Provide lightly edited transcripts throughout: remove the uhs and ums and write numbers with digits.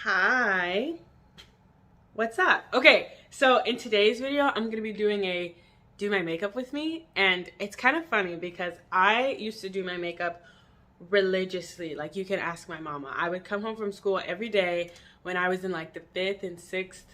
Hi, what's up? Okay, so in today's video, I'm gonna be doing a do my makeup with me, and it's kind of funny because I used to do my makeup religiously. Like, you can ask my mama. I would come home from school every day when I was in like the 5th and 6th,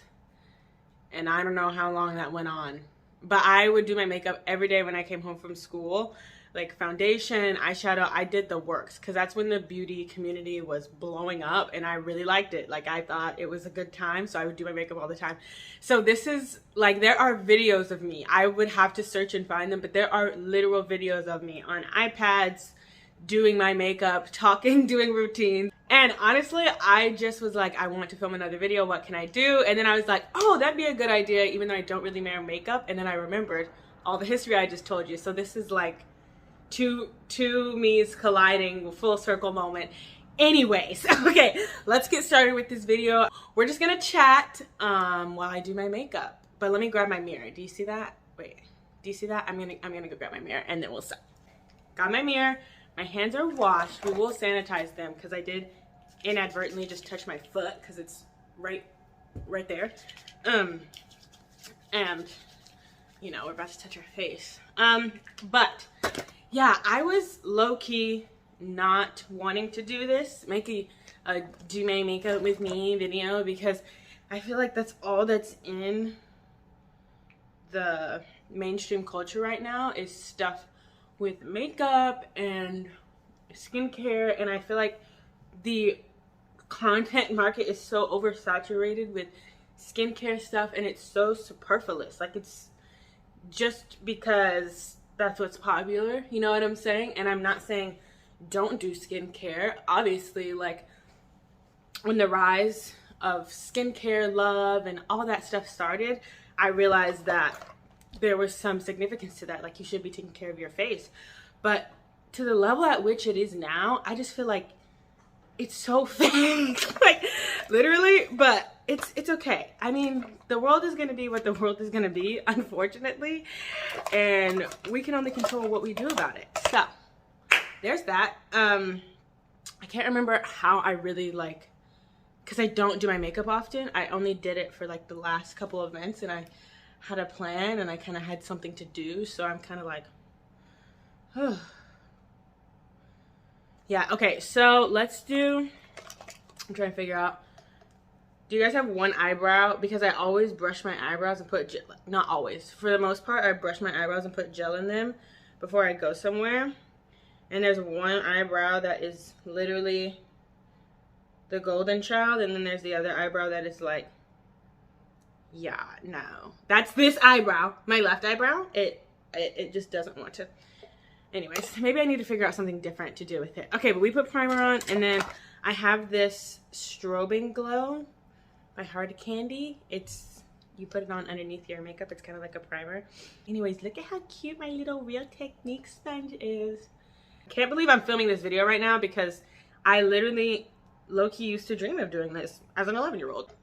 and I don't know how long that went on, but I would do my makeup every day when I came home from school. Like foundation, eyeshadow, I did the works because that's when the beauty community was blowing up and I really liked it. Like, I thought it was a good time, so I would do my makeup all the time. So this is like, there are videos of me. I would have to search and find them, but there are literal videos of me on iPads doing my makeup, talking, doing routines. And honestly, I just was like, I want to film another video. What can I do? And then I was like, oh, that'd be a good idea, even though I don't really wear makeup. And then I remembered all the history I just told you. So this is like two me's colliding, full circle moment. Anyways, okay, let's get started with this video. We're just gonna chat while I do my makeup. But let me grab my mirror. Do you see that? Wait, do you see that? I'm gonna go grab my mirror and then we'll start. Got my mirror. My hands are washed. We will sanitize them because I did inadvertently just touch my foot because it's right there. And you know, we're about to touch our face. But yeah, I was low-key not wanting to do this, make a do my makeup with me video, because I feel like that's all that's in the mainstream culture right now is stuff with makeup and skincare, and I feel like the content market is so oversaturated with skincare stuff, and it's so superfluous. Like, it's just because that's what's popular, you know what I'm saying? And I'm not saying don't do skincare. Obviously, like, when the rise of skincare love and all that stuff started, I realized that there was some significance to that. Like, you should be taking care of your face. But to the level at which it is now, I just feel like it's so fake. Like, literally. But it's okay. I mean, the world is going to be what the world is going to be, unfortunately, and we can only control what we do about it. So there's that. I can't remember how I really, like, because I don't do my makeup often. I only did it for like the last couple events, and I had a plan and I kind of had something to do, so I'm kind of like, oh. Yeah, okay, so let's do, I'm trying to figure out, do you guys have one eyebrow? Because I always brush my eyebrows and put gel, not always, for the most part, I brush my eyebrows and put gel in them before I go somewhere. And there's one eyebrow that is literally the golden child, and then there's the other eyebrow that is like, yeah, no. That's this eyebrow, my left eyebrow. It just doesn't want to. Anyways, maybe I need to figure out something different to do with it. Okay, but we put primer on, and then I have this Strobing Glow by Hard Candy. It's, you put it on underneath your makeup. It's kind of like a primer. Anyways, look at how cute my little Real Technique sponge is. I can't believe I'm filming this video right now because I literally low-key used to dream of doing this as an 11-year-old.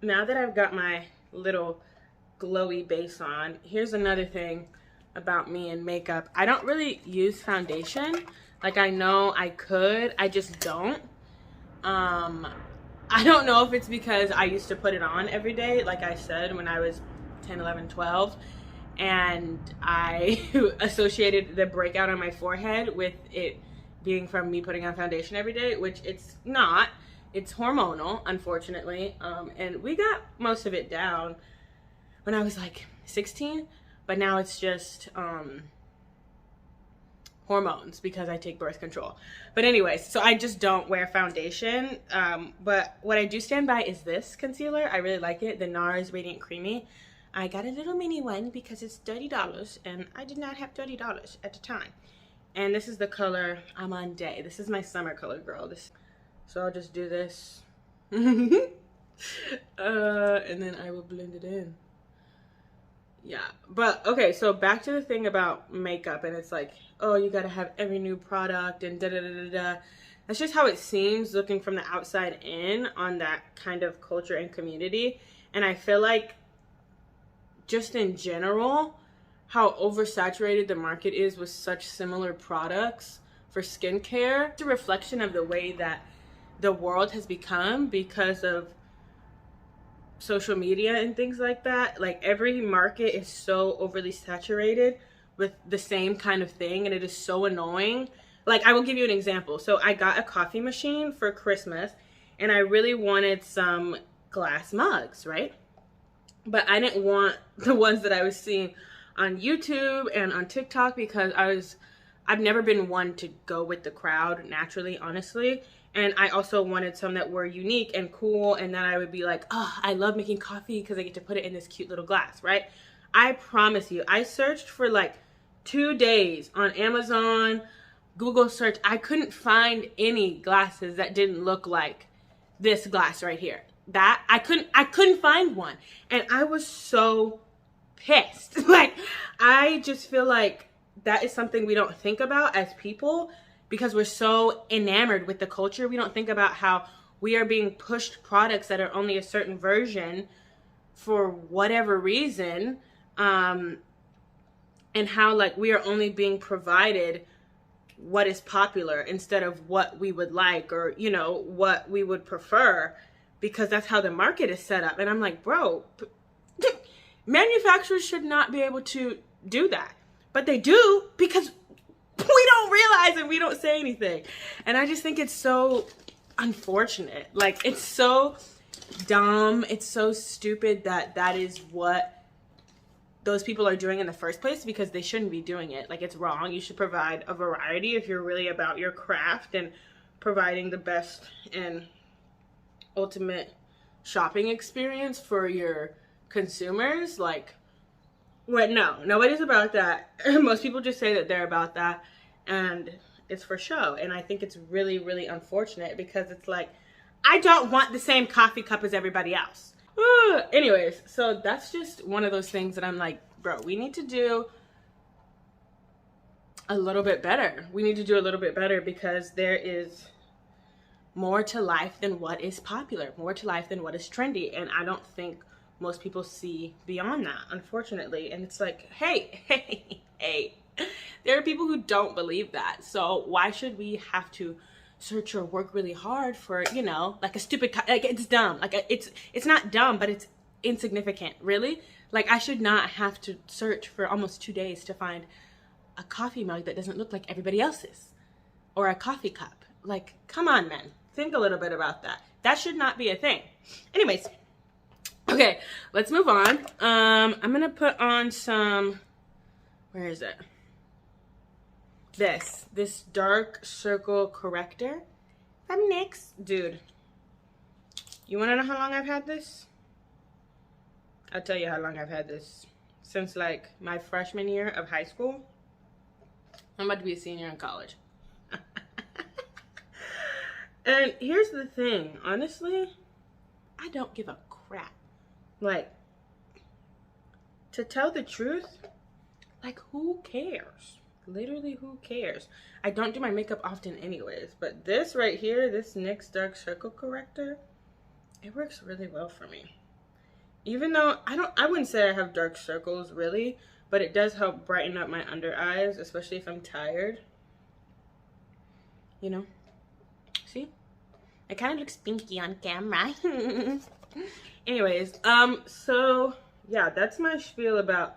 Now that I've got my little glowy base on, here's another thing about me and makeup. I don't really use foundation. Like, I know I could, I just don't. I don't know if it's because I used to put it on every day, like I said, when I was 10, 11, 12, and I associated the breakout on my forehead with it being from me putting on foundation every day, which it's not. It's hormonal, unfortunately, and we got most of it down when I was like 16, but now it's just hormones because I take birth control. But anyways, so I just don't wear foundation, but what I do stand by is this concealer. I really like it, the NARS Radiant Creamy. I got a little mini one because it's $30, and I did not have $30 at the time. And this is the color I'm on Day. This is my summer color, girl. So I'll just do this. And then I will blend it in. Yeah, but okay, so back to the thing about makeup, and it's like, oh, you gotta have every new product and da-da-da-da-da. That's just how it seems looking from the outside in on that kind of culture and community. And I feel like just in general, how oversaturated the market is with such similar products for skincare. It's a reflection of the way that the world has become because of social media and things like that. Like every market is so overly saturated with the same kind of thing, and it is so annoying. Like, I will give you an example. So I got a coffee machine for Christmas, and I really wanted some glass mugs, right? But I didn't want the ones that I was seeing on YouTube and on TikTok, because I've never been one to go with the crowd naturally, honestly. And I also wanted some that were unique and cool, and that I would be like, oh, I love making coffee because I get to put it in this cute little glass, right? I promise you, I searched for like 2 days on Amazon, Google search. I couldn't find any glasses that didn't look like this glass right here. That I couldn't find one. And I was so pissed. Like, I just feel like that is something we don't think about as people, because we're so enamored with the culture. We don't think about how we are being pushed products that are only a certain version for whatever reason, and how like we are only being provided what is popular instead of what we would like, or you know, what we would prefer, because that's how the market is set up. And I'm like, bro, manufacturers should not be able to do that, but they do, because we don't realize and we don't say anything. And I just think it's so unfortunate. Like, it's so dumb, it's so stupid that that is what those people are doing in the first place, because they shouldn't be doing it. Like, it's wrong. You should provide a variety if you're really about your craft and providing the best and ultimate shopping experience for your consumers. Like, what? No, nobody's about that. Most people just say that they're about that, and it's for show. And I think it's really, really unfortunate, because it's like, I don't want the same coffee cup as everybody else. Anyways, so that's just one of those things that I'm like, bro, we need to do a little bit better. We need to do a little bit better, because there is more to life than what is popular, more to life than what is trendy. And I don't think most people see beyond that, unfortunately. And it's like, hey, there are people who don't believe that. So why should we have to search or work really hard for, you know, like a stupid, like, it's dumb. Like, it's not dumb, but it's insignificant, really. Like, I should not have to search for almost 2 days to find a coffee mug that doesn't look like everybody else's, or a coffee cup. Like, come on, man. Think a little bit about that. That should not be a thing. Anyways, okay, let's move on. I'm gonna put on some, where is it? This dark circle corrector from NYX. Dude, you wanna know how long I've had this? I'll tell you how long I've had this. Since like my freshman year of high school. I'm about to be a senior in college. And here's the thing, honestly, I don't give a crap. Like, to tell the truth, like, who cares? Literally, who cares? I don't do my makeup often anyways, but this right here, this NYX dark circle corrector, it works really well for me. Even though I wouldn't say I have dark circles really, but it does help brighten up my under eyes, especially if I'm tired. You know? See? It kind of looks pinky on camera. Anyways, so yeah, that's my spiel about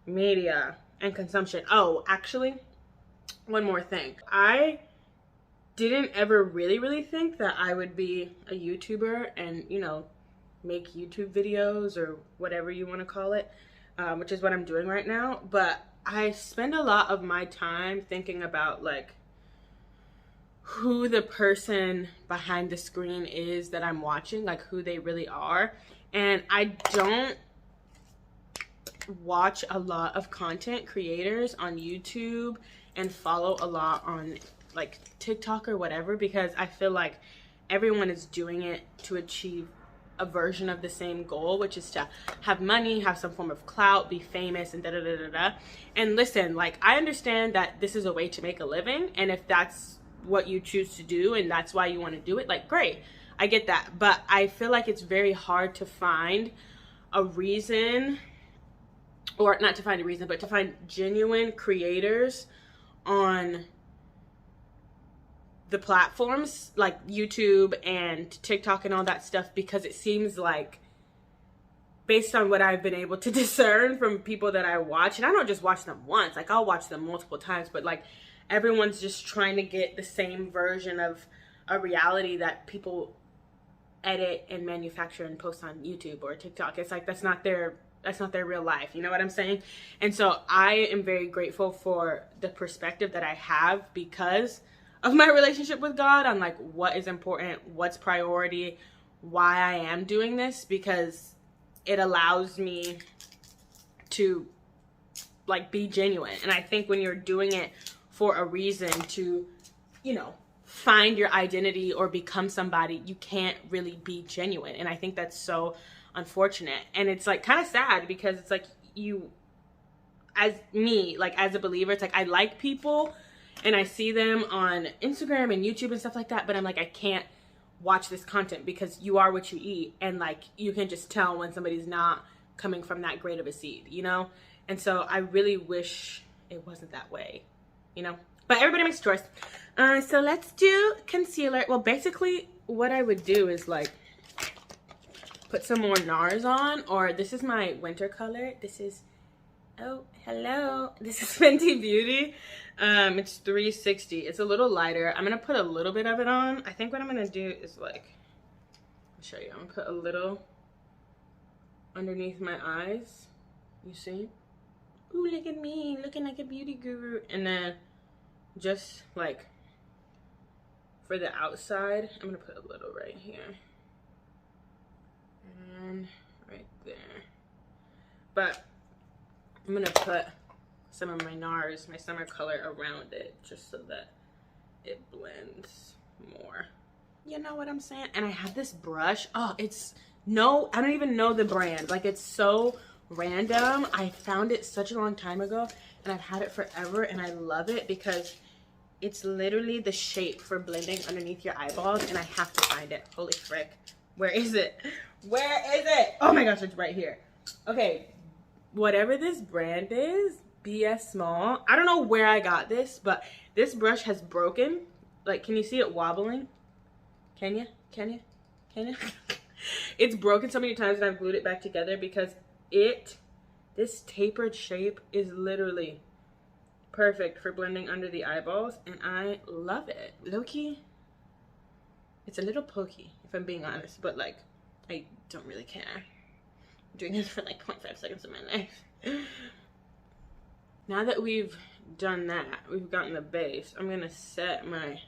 media and consumption. Oh, actually, one more thing. I didn't ever really think that I would be a YouTuber and, you know, make YouTube videos or whatever you want to call it, which is what I'm doing right now. But I spend a lot of my time thinking about, like, who the person behind the screen is that I'm watching, like who they really are. And I don't watch a lot of content creators on YouTube and follow a lot on like TikTok or whatever, because I feel like everyone is doing it to achieve a version of the same goal, which is to have money, have some form of clout, be famous, and da-da-da-da-da. And listen, like, I understand that this is a way to make a living, and if that's what you choose to do and that's why you want to do it, like, great, I get that. But I feel like it's very hard to find a reason, or not to find a reason, but to find genuine creators on the platforms like YouTube and TikTok and all that stuff, because it seems like, based on what I've been able to discern from people that I watch, and I don't just watch them once, like I'll watch them multiple times, but like everyone's just trying to get the same version of a reality that people edit and manufacture and post on YouTube or TikTok. It's like that's not their real life, you know what I'm saying? And so I am very grateful for the perspective that I have because of my relationship with God on like what is important, what's priority, why I am doing this, because it allows me to like be genuine. And I think when you're doing it for a reason to, you know, find your identity or become somebody, you can't really be genuine. And I think that's so unfortunate. And it's like kind of sad because it's like you, as me, like as a believer, it's like I like people and I see them on Instagram and YouTube and stuff like that, but I'm like, I can't watch this content because you are what you eat, and like you can just tell when somebody's not coming from that great of a seed, you know? And so I really wish it wasn't that way, you know? But everybody makes a choice. So let's do concealer. Well, basically what I would do is like put some more NARS on, or this is my winter color. This is, oh, hello. This is Fenty Beauty. It's 360. It's a little lighter. I'm going to put a little bit of it on. I think what I'm going to do is like, I'll show you. I'm going to put a little underneath my eyes. You see? Ooh, look at me. Looking like a beauty guru. And then just like for the outside, I'm going to put a little right here. And right there. But I'm going to put some of my NARS, my summer color, around it just so that it blends more. You know what I'm saying? And I have this brush. Oh, it's no, I don't even know the brand. Like, it's so random. I found it such a long time ago and I've had it forever and I love it because it's literally the shape for blending underneath your eyeballs, and I have to find it. Holy frick. Where is it? Where is it? Oh my gosh, it's right here. Okay, whatever this brand is, BS Small. I don't know where I got this, but this brush has broken. Like, can you see it wobbling? Can you? Can you? Can you? It's broken so many times and I've glued it back together because this tapered shape is literally perfect for blending under the eyeballs, and I love it. Low-key, it's a little pokey if I'm being honest, but like, I don't really care. I'm doing this for like 0.5 seconds of my life. Now that we've done that, we've gotten the base, I'm gonna set my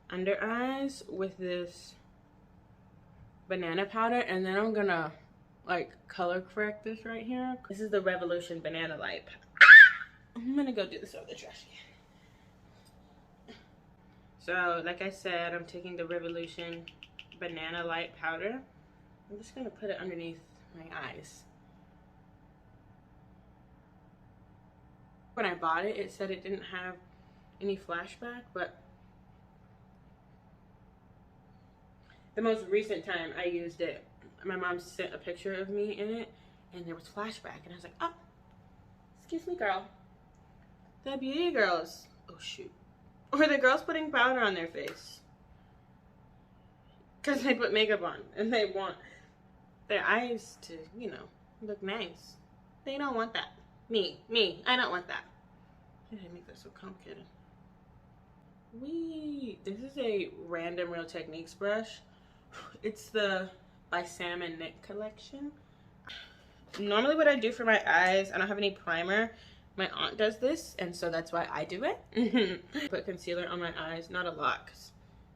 under eyes with this banana powder, and then I'm gonna like color correct this right here. This is the Revolution Banana Light. I'm gonna go do this over the trash can. So like I said, I'm taking the Revolution Banana Light powder. I'm just gonna put it underneath my eyes. When I bought it, it said it didn't have any flashback, but the most recent time I used it, my mom sent a picture of me in it and there was flashback, and I was like, oh, excuse me, girl. The beauty girls, oh shoot, or the girls putting powder on their face because they put makeup on and they want their eyes to, you know, look nice. They don't want that. Me, I don't want that. Why did I make that so complicated? This is a random Real Techniques brush. It's the by Sam and Nick collection. Normally what I do for my eyes, I don't have any primer. My aunt does this, and so that's why I do it. Put concealer on my eyes, not a lot, because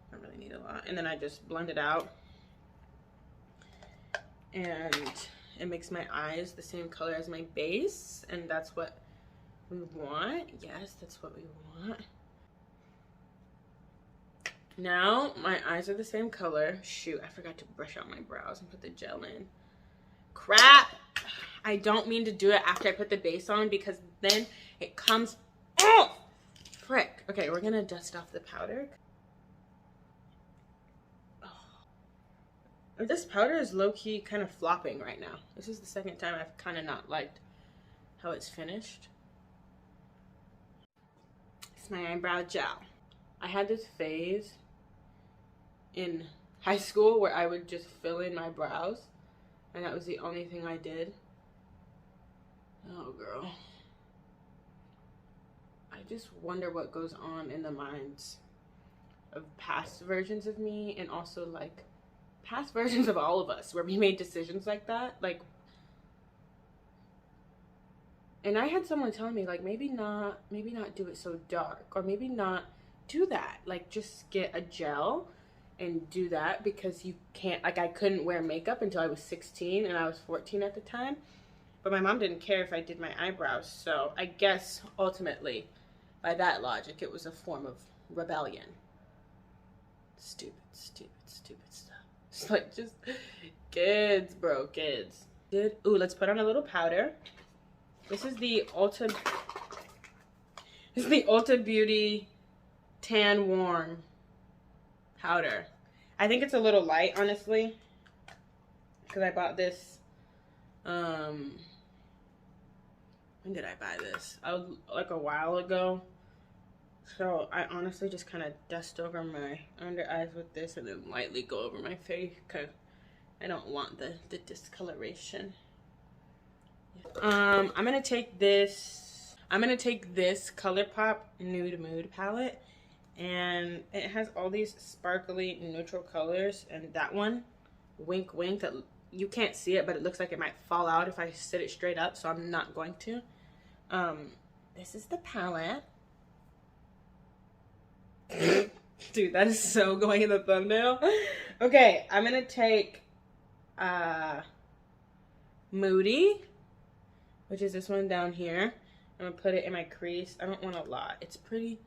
I don't really need a lot. And then I just blend it out. And it makes my eyes the same color as my base, and that's what we want. Yes, that's what we want. Now my eyes are the same color. Shoot, I forgot to brush out my brows and put the gel in. Crap! I don't mean to do it after I put the base on because then it comes off. Frick. Okay, we're gonna dust off the powder. Oh. This powder is low-key kind of flopping right now. This is the second time I've kind of not liked how it's finished. It's my eyebrow gel. I had this phase in high school where I would just fill in my brows, and that was the only thing I did. Oh, girl. I just wonder what goes on in the minds of past versions of me, and also like past versions of all of us where we made decisions like that. Like, and I had someone telling me like maybe not do it so dark, or maybe not do that. Like, just get a gel and do that, because you can't, like, I couldn't wear makeup until I was 16 and I was 14 at the time. But my mom didn't care if I did my eyebrows, so I guess ultimately, by that logic, it was a form of rebellion. Stupid stuff. It's like, just kids, bro, kids. Ooh, let's put on a little powder. This is the Ulta Beauty Tan Worn powder. I think it's a little light, honestly, because I bought this, when did I buy this? Like a while ago. So I honestly just kind of dust over my under eyes with this, and then lightly go over my face, because I don't want the discoloration. I'm gonna take this ColourPop Nude Mood palette, and it has all these sparkly neutral colors, and that one, wink wink, that you can't see it, but it looks like it might fall out if I sit it straight up, so I'm not going to. This is the palette. Dude, that is so going in the thumbnail. Okay, I'm gonna take Moody, which is this one down here. I'm gonna put it in my crease. I don't want a lot. It's pretty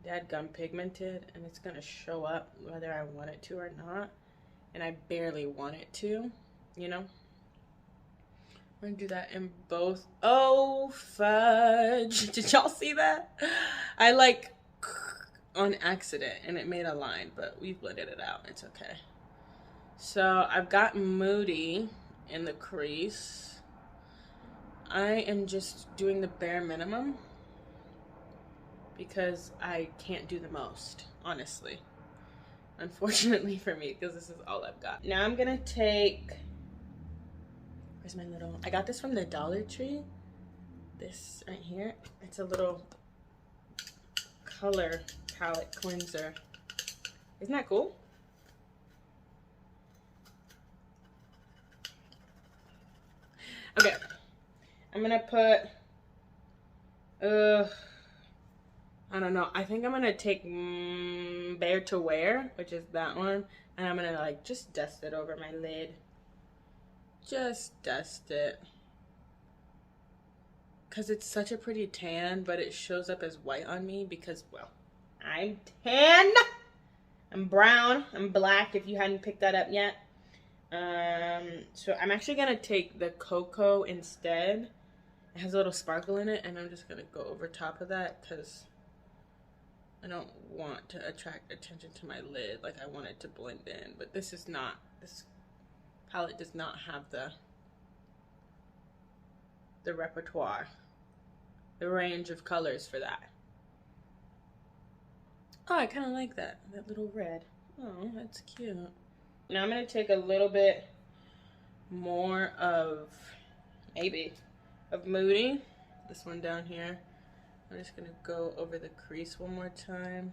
dadgum pigmented, and it's gonna show up whether I want it to or not. And I barely want it to, you know? I'm gonna do that in both. Oh, fudge. Did y'all see that? I like on accident, and it made a line, but we blended it out. It's okay. So I've got Moody in the crease. I am just doing the bare minimum because I can't do the most, honestly. Unfortunately for me, because this is all I've got. Now I'm gonna take, where's my little, I got this from the Dollar Tree. This right here. It's a little color palette cleanser. Isn't that cool? Okay. I'm gonna put, I don't know. I think I'm gonna take Bare to Wear, which is that one, and I'm gonna like just dust it over my lid. Just dust it. Cause it's such a pretty tan, but it shows up as white on me because, well, I'm tan. I'm brown. I'm black, if you hadn't picked that up yet. So I'm actually gonna take the Cocoa instead. It has a little sparkle in it, and I'm just gonna go over top of that because I don't want to attract attention to my lid. Like, I want it to blend in, but this palette does not have the repertoire, the range of colors for that. Oh, I kind of like that little red. Oh, that's cute. Now I'm gonna take a little bit more of Moody, this one down here. I'm just gonna go over the crease one more time,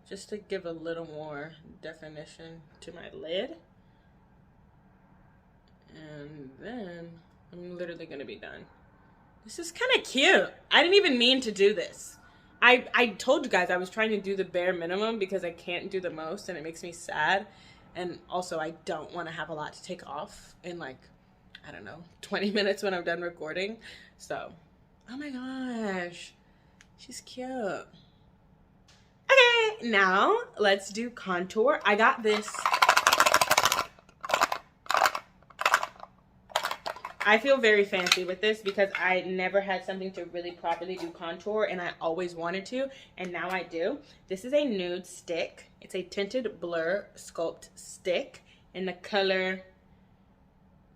just to give a little more definition to my lid. And then I'm literally gonna be done. This is kind of cute. I didn't even mean to do this. I told you guys I was trying to do the bare minimum because I can't do the most, and it makes me sad. And also, I don't want to have a lot to take off in, like, I don't know, 20 minutes when I'm done recording. So, oh my gosh, she's cute. Okay, now let's do contour. I got this. I feel very fancy with this because I never had something to really properly do contour, and I always wanted to, and now I do. This is a nude stick. It's a tinted blur sculpt stick in the color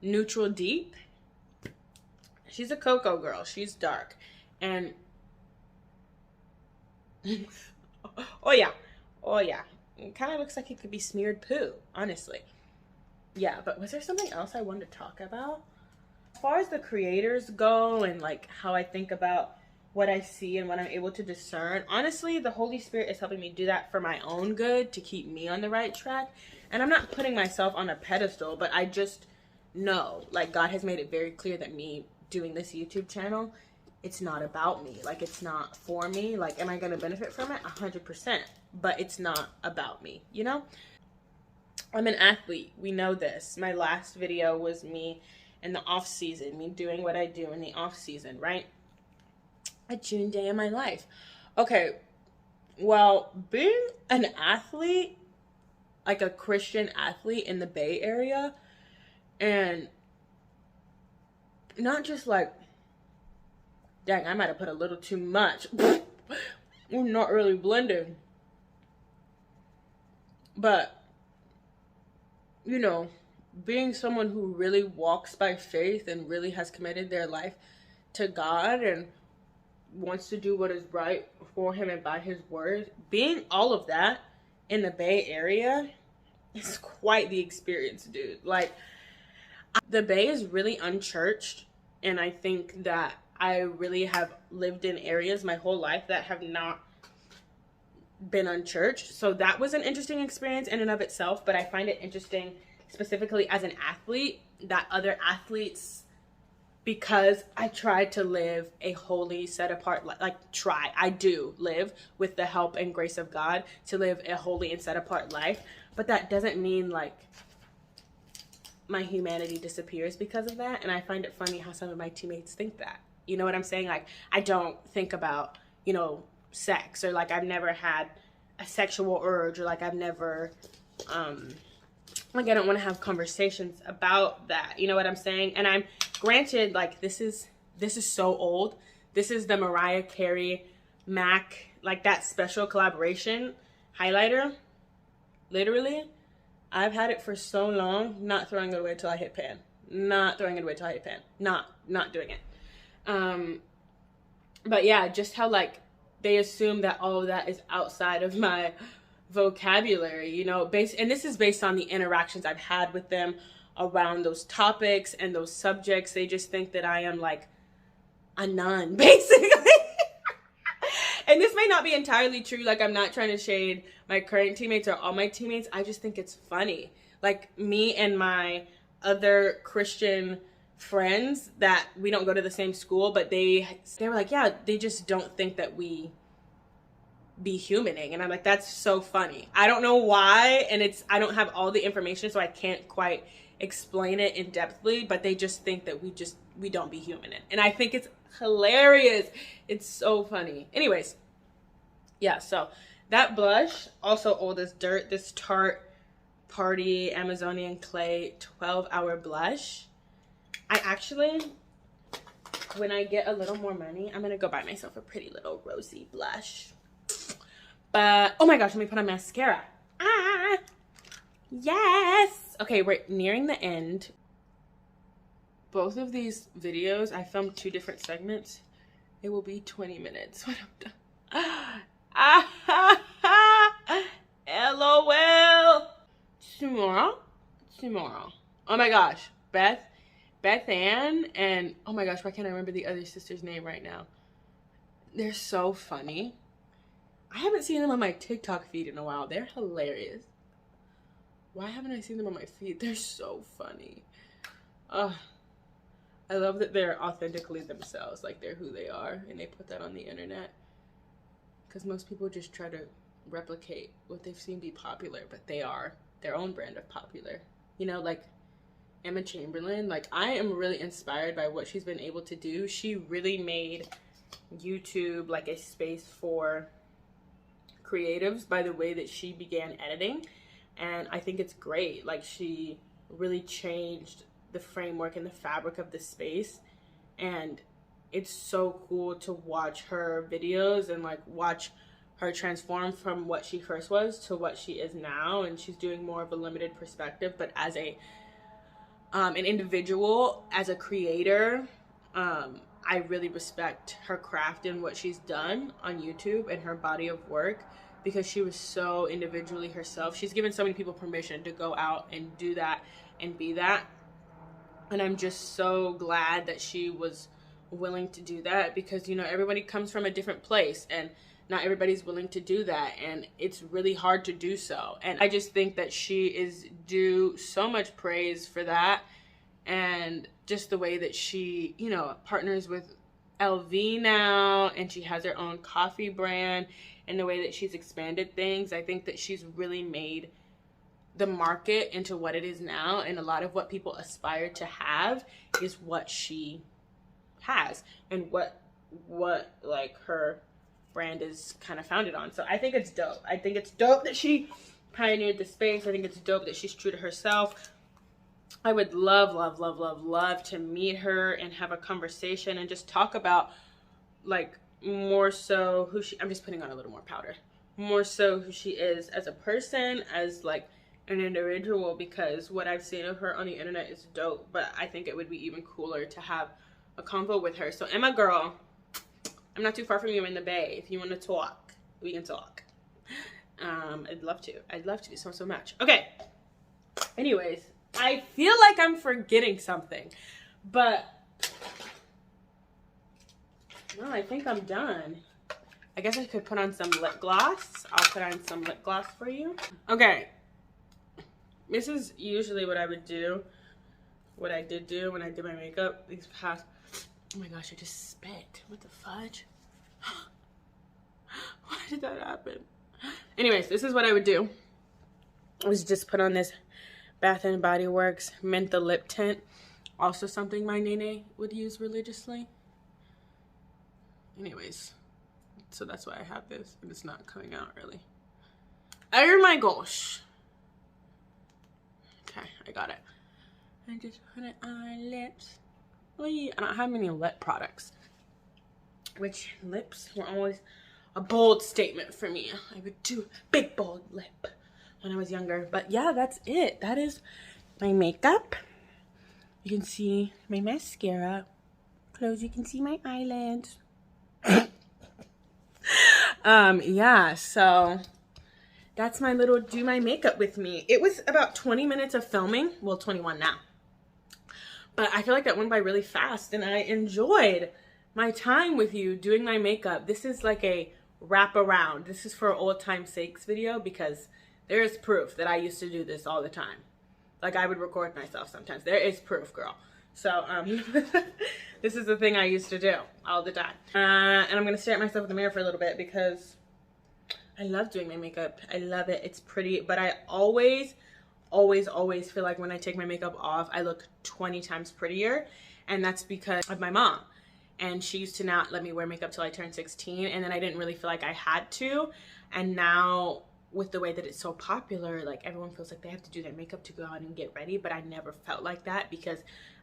Neutral Deep. She's a cocoa girl. She's dark. And Oh yeah. Oh yeah. It kind of looks like it could be smeared poo, honestly. Yeah, but was there something else I wanted to talk about? As far as the creators go and like how I think about what I see and what I'm able to discern, honestly, the Holy Spirit is helping me do that for my own good, to keep me on the right track. And I'm not putting myself on a pedestal, but I just know, like, God has made it very clear that me doing this YouTube channel, it's not about me. Like, it's not for me. Like, am I going to benefit from it? 100%. But it's not about me, you know? I'm an athlete. We know this. My last video was me in the off season, me doing what I do in the off season, right? A June day in my life. Okay, well, being an athlete, like a Christian athlete in the Bay Area, and not just like, dang, I might have put a little too much. We're not really blending. But, you know, being someone who really walks by faith and really has committed their life to God and wants to do what is right for him and by his word, being all of that in the Bay Area is quite the experience, dude. Like, the Bay is really unchurched, and I think that I really have lived in areas my whole life that have not been unchurched. So that was an interesting experience in and of itself, but I find it interesting specifically as an athlete that other athletes, because I try to live a holy, set apart, I do live with the help and grace of God to live a holy and set apart life. But that doesn't mean like my humanity disappears because of that. And I find it funny how some of my teammates think that. You know what I'm saying? Like, I don't think about, you know, sex, or like I've never had a sexual urge, or like I've never, like I don't want to have conversations about that. You know what I'm saying? And I'm granted, like, this is so old. This is the Mariah Carey Mac, like that special collaboration highlighter. Literally, I've had it for so long, not throwing it away till I hit pan. Not throwing it away till I hit pan. Not doing it. But yeah, just how like they assume that all of that is outside of my vocabulary, you know, and this is based on the interactions I've had with them around those topics and those subjects. They just think that I am like a nun, basically. And this may not be entirely true. Like, I'm not trying to shade my current teammates or all my teammates. I just think it's funny. Like, me and my other Christian friends that we don't go to the same school, but they were like, yeah, they just don't think that we be humaning. And I'm like, that's so funny. I don't know why, and I don't have all the information, so I can't quite explain it in depthly, but they just think that we don't be human. And I think it's hilarious. It's so funny. Anyways, yeah, so that blush, also old as dirt, this Tarte Party Amazonian Clay 12-hour blush. I actually, when I get a little more money, I'm gonna go buy myself a pretty little rosy blush. But oh my gosh, let me put on mascara. Ah, yes. Okay, we're nearing the end. Both of these videos, I filmed 2 different segments. It will be 20 minutes when I'm done. LOL. Tomorrow. Oh my gosh, Beth Ann, and oh my gosh, why can't I remember the other sister's name right now? They're so funny. I haven't seen them on my TikTok feed in a while. They're hilarious. Why haven't I seen them on my feed? They're so funny. I love that they're authentically themselves, like they're who they are, and they put that on the internet. Because most people just try to replicate what they've seen be popular, but they are their own brand of popular. You know, like Emma Chamberlain, like I am really inspired by what she's been able to do. She really made YouTube like a space for creatives by the way that she began editing, and I think it's great. Like, she really changed the framework and the fabric of the space, and it's so cool to watch her videos and like watch her transform from what she first was to what she is now. And she's doing more of a limited perspective, but as a an individual, as a creator, I really respect her craft and what she's done on YouTube and her body of work, because she was so individually herself. She's given so many people permission to go out and do that and be that. And I'm just so glad that she was willing to do that, because, you know, everybody comes from a different place and not everybody's willing to do that, and it's really hard to do so. And I just think that she is due so much praise for that, and just the way that she, you know, partners with LV now, and she has her own coffee brand, and the way that she's expanded things. I think that she's really made the market into what it is now, and a lot of what people aspire to have is what she has, and what like her brand is kind of founded on. So I think it's dope. I think it's dope that she pioneered the space. I think it's dope that she's true to herself. I would love to meet her and have a conversation and just talk about, like, more so who she, I'm just putting on a little more powder, more so who she is as a person, as like an individual, because what I've seen of her on the internet is dope, but I think it would be even cooler to have a convo with her. So Emma girl, I'm not too far from you in the Bay. If you want to talk, we can talk. I'd love to so much. Okay, anyways, I feel like I'm forgetting something, but no, I think I'm done. I guess I could put on some lip gloss. I'll put on some lip gloss for you. Okay, this is usually what I would do, what I did do when I did my makeup these past, oh my gosh, I just spit. What the fudge? Why did that happen? Anyways, this is what I would do. I was just put on this Bath and Body Works Mentha Lip Tint. Also something my nene would use religiously. Anyways, so that's why I have this, and it's not coming out really. Oh my gosh. Okay, I got it. I just put it on my lips. I don't have many lip products, which lips were always a bold statement for me. I would do big bold lip when I was younger. But yeah, that's it. That is my makeup. You can see my mascara. Close, you can see my eyelids. Yeah, so that's my little do my makeup with me. It was about 20 minutes of filming. Well, 21 now. But I feel like that went by really fast, and I enjoyed my time with you doing my makeup. This is like a wrap around. This is for old time's sakes video, because there is proof that I used to do this all the time. Like, I would record myself sometimes. There is proof, girl. So, this is the thing I used to do all the time. And I'm going to stare at myself in the mirror for a little bit, because I love doing my makeup. I love it. It's pretty. But I always feel like when I take my makeup off, I look 20 times prettier. And that's because of my mom. And she used to not let me wear makeup till I turned 16. And then I didn't really feel like I had to. And now, with the way that it's so popular, like, everyone feels like they have to do their makeup to go out and get ready. But I never felt like that, because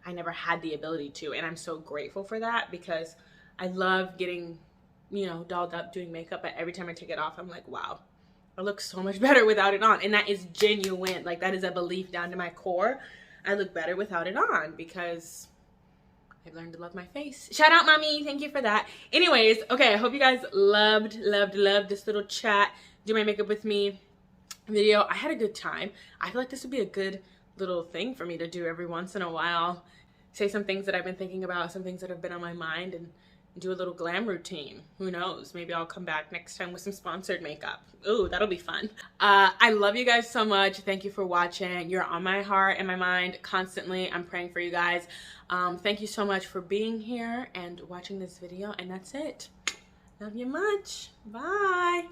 I never had the ability to. And I'm so grateful for that, because I love getting, you know, dolled up doing makeup. But every time I take it off, I'm like, wow, I look so much better without it on. And that is genuine. Like, that is a belief down to my core. I look better without it on, because I've learned to love my face. Shout out, mommy. Thank you for that. Anyways, okay, I hope you guys loved this little chat, do my makeup with me video. I had a good time. I feel like this would be a good little thing for me to do every once in a while. Say some things that I've been thinking about, some things that have been on my mind, and do a little glam routine. Who knows? Maybe I'll come back next time with some sponsored makeup. Ooh, that'll be fun. I love you guys so much. Thank you for watching. You're on my heart and my mind constantly. I'm praying for you guys. Thank you so much for being here and watching this video. And that's it. Love you much. Bye.